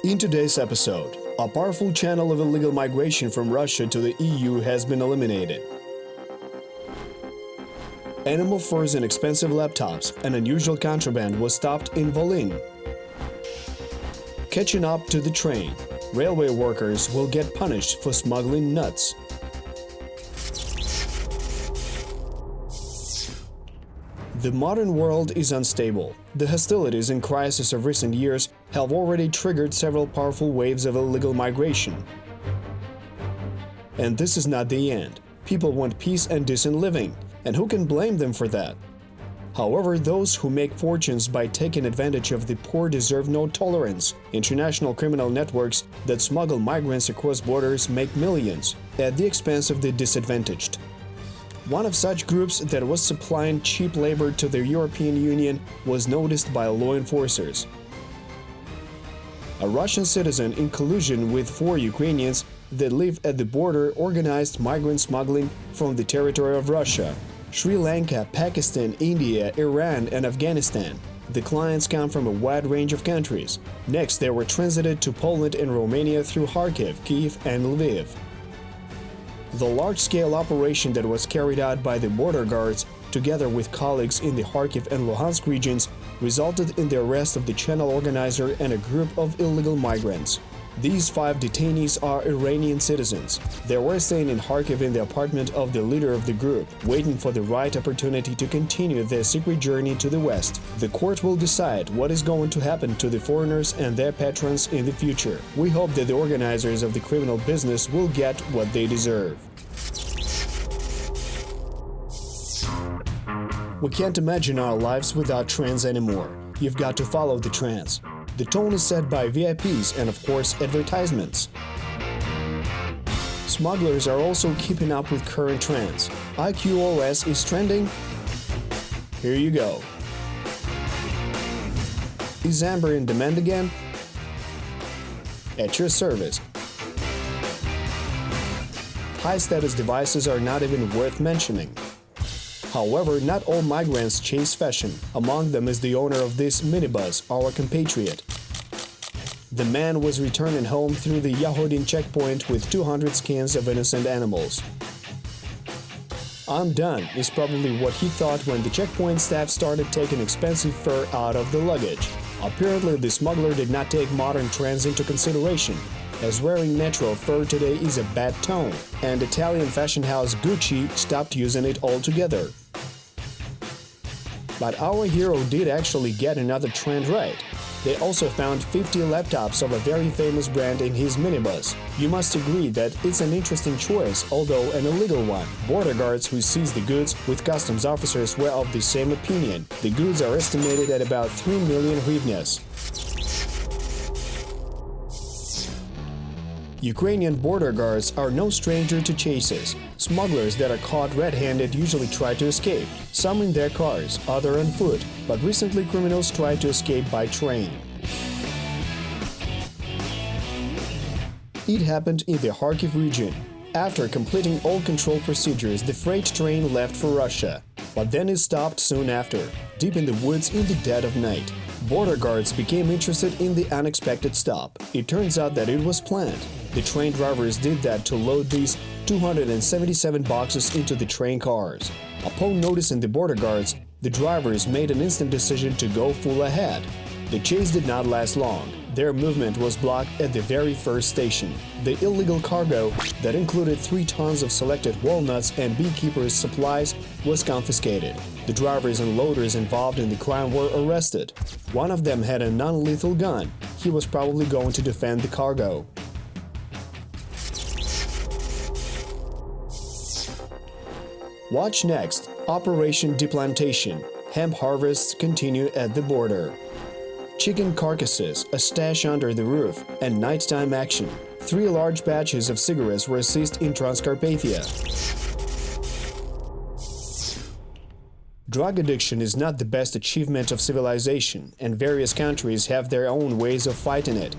In today's episode, a powerful channel of illegal migration from Russia to the EU has been eliminated. Animal furs and expensive laptops, an unusual contraband was stopped in Volyn. Catching up to the train, railway workers will get punished for smuggling nuts. The modern world is unstable. The hostilities and crisis of recent years have already triggered several powerful waves of illegal migration. And this is not the end. People want peace and decent living, and who can blame them for that? However, those who make fortunes by taking advantage of the poor deserve no tolerance. International criminal networks that smuggle migrants across borders make millions at the expense of the disadvantaged. One of such groups that was supplying cheap labor to the European Union was noticed by law enforcers. A Russian citizen, in collusion with 4 Ukrainians that live at the border, organized migrant smuggling from the territory of Russia, Sri Lanka, Pakistan, India, Iran, and Afghanistan. The clients come from a wide range of countries. Next, they were transited to Poland and Romania through Kharkiv, Kyiv, and Lviv. The large-scale operation that was carried out by the border guards, together with colleagues in the Kharkiv and Luhansk regions, resulted in the arrest of the channel organizer and a group of illegal migrants. These 5 detainees are Iranian citizens. They were staying in Kharkiv in the apartment of the leader of the group, waiting for the right opportunity to continue their secret journey to the west. The court will decide what is going to happen to the foreigners and their patrons in the future. We hope that the organizers of the criminal business will get what they deserve. We can't imagine our lives without trends anymore. You've got to follow the trends. The tone is set by VIPs and, of course, advertisements. Smugglers are also keeping up with current trends. IQOS is trending? Here you go. Is amber in demand again? At your service. High-status devices are not even worth mentioning. However, not all migrants chase fashion. Among them is the owner of this minibus, our compatriot. The man was returning home through the Yahodin checkpoint with 200 skins of innocent animals. "I'm done" is probably what he thought when the checkpoint staff started taking expensive fur out of the luggage. Apparently, the smuggler did not take modern trends into consideration, as wearing natural fur today is a bad tone, and Italian fashion house Gucci stopped using it altogether. But our hero did actually get another trend right. They also found 50 laptops of a very famous brand in his minibus. You must agree that it's an interesting choice, although an illegal one. Border guards who seized the goods with customs officers were of the same opinion. The goods are estimated at about 3 million hryvnias. Ukrainian border guards are no stranger to chases. Smugglers that are caught red-handed usually try to escape, some in their cars, others on foot, but recently criminals tried to escape by train. It happened in the Kharkiv region. After completing all control procedures, the freight train left for Russia, but then it stopped soon after, deep in the woods in the dead of night. Border guards became interested in the unexpected stop. It turns out that it was planned. The train drivers did that to load these 277 boxes into the train cars. Upon noticing the border guards, the drivers made an instant decision to go full ahead. The chase did not last long. Their movement was blocked at the very first station. The illegal cargo, that included 3 tons of selected walnuts and beekeepers' supplies, was confiscated. The drivers and loaders involved in the crime were arrested. One of them had a non-lethal gun. He was probably going to defend the cargo. Watch next. Operation Deplantation. Hemp harvests continue at the border. Chicken carcasses, a stash under the roof, and nighttime action. 3 large batches of cigarettes were seized in Transcarpathia. Drug addiction is not the best achievement of civilization, and various countries have their own ways of fighting it.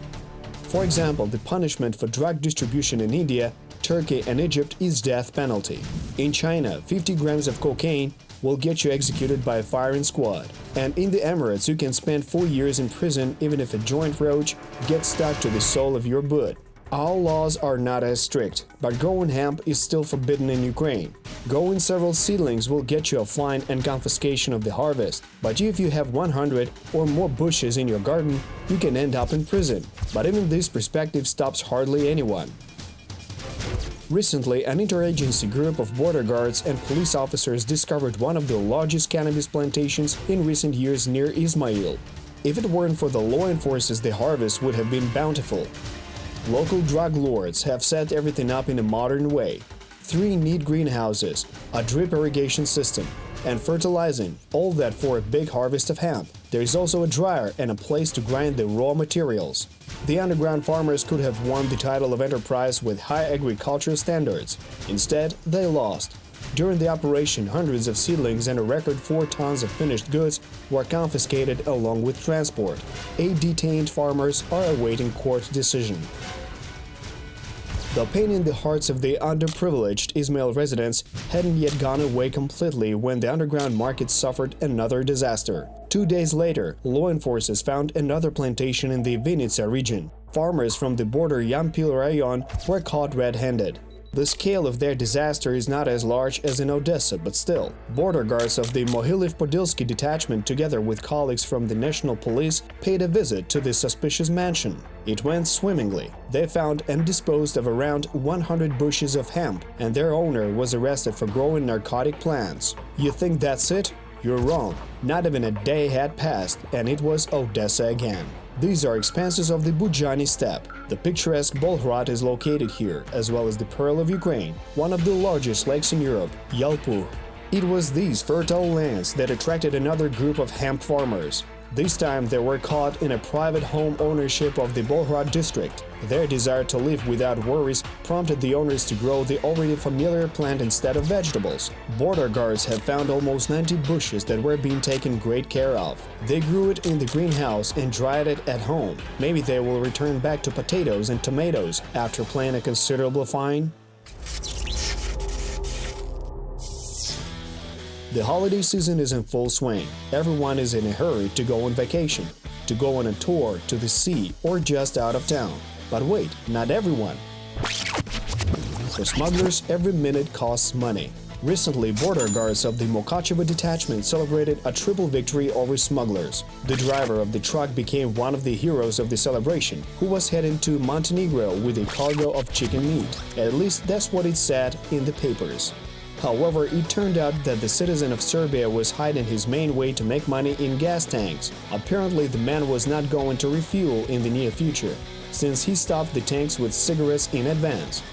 For example, the punishment for drug distribution in India, Turkey and Egypt is death penalty. In China, 50 grams of cocaine will get you executed by a firing squad. And in the Emirates, you can spend 4 years in prison even if a joint roach gets stuck to the sole of your boot. All laws are not as strict, but growing hemp is still forbidden in Ukraine. Growing several seedlings will get you a fine and confiscation of the harvest, but if you have 100 or more bushes in your garden, you can end up in prison. But even this perspective stops hardly anyone. Recently, an interagency group of border guards and police officers discovered one of the largest cannabis plantations in recent years near Ismail. If it weren't for the law enforcers, the harvest would have been bountiful. Local drug lords have set everything up in a modern way. 3 neat greenhouses, a drip irrigation system, and fertilizing, all that for a big harvest of hemp. There is also a dryer and a place to grind the raw materials. The underground farmers could have won the title of enterprise with high agricultural standards. Instead, they lost. During the operation, hundreds of seedlings and a record 4 tons of finished goods were confiscated along with transport. 8 detained farmers are awaiting court decision. The pain in the hearts of the underprivileged Ismail residents hadn't yet gone away completely when the underground market suffered another disaster. 2 days later, law enforcers found another plantation in the Vinnytsia region. Farmers from the border Yampil Rayon were caught red-handed. The scale of their disaster is not as large as in Odessa, but still. Border guards of the Mohyliv-Podilsky detachment, together with colleagues from the National Police, paid a visit to this suspicious mansion. It went swimmingly. They found and disposed of around 100 bushes of hemp, and their owner was arrested for growing narcotic plants. You think that's it? You're wrong. Not even a day had passed, and it was Odessa again. These are expanses of the Bujani steppe. The picturesque Bolhrad is located here, as well as the Pearl of Ukraine, one of the largest lakes in Europe, Yalpu. It was these fertile lands that attracted another group of hemp farmers. This time they were caught in a private home ownership of the Bolhrad district. Their desire to live without worries prompted the owners to grow the already familiar plant instead of vegetables. Border guards have found almost 90 bushes that were being taken great care of. They grew it in the greenhouse and dried it at home. Maybe they will return back to potatoes and tomatoes after paying a considerable fine. The holiday season is in full swing. Everyone is in a hurry to go on vacation, to go on a tour to the sea, or just out of town. But wait, not everyone. For smugglers, every minute costs money. Recently, border guards of the Mokachevo detachment celebrated a triple victory over smugglers. The driver of the truck became one of the heroes of the celebration, who was heading to Montenegro with a cargo of chicken meat. At least that's what it said in the papers. However, it turned out that the citizen of Serbia was hiding his main way to make money in gas tanks. Apparently, the man was not going to refuel in the near future, since he stuffed the tanks with cigarettes in advance.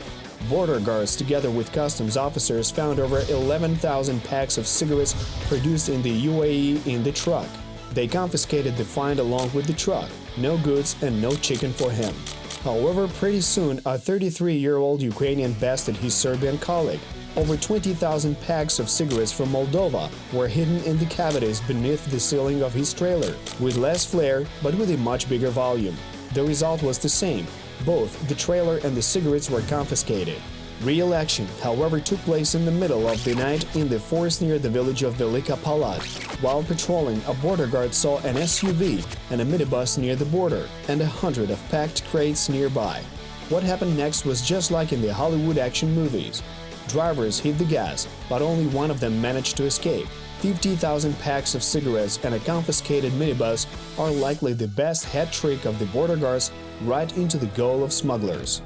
Border guards, together with customs officers, found over 11,000 packs of cigarettes produced in the UAE in the truck. They confiscated the find along with the truck. No goods and no chicken for him. However, pretty soon, a 33-year-old Ukrainian bested his Serbian colleague. Over 20,000 packs of cigarettes from Moldova were hidden in the cavities beneath the ceiling of his trailer, with less flair but with a much bigger volume. The result was the same. Both the trailer and the cigarettes were confiscated. Real action, however, took place in the middle of the night in the forest near the village of Velika Palat. While patrolling, a border guard saw an SUV and a minibus near the border, and 100 of packed crates nearby. What happened next was just like in the Hollywood action movies. Drivers hit the gas, but only one of them managed to escape. 50,000 packs of cigarettes and a confiscated minibus are likely the best hat trick of the border guards right into the goal of smugglers.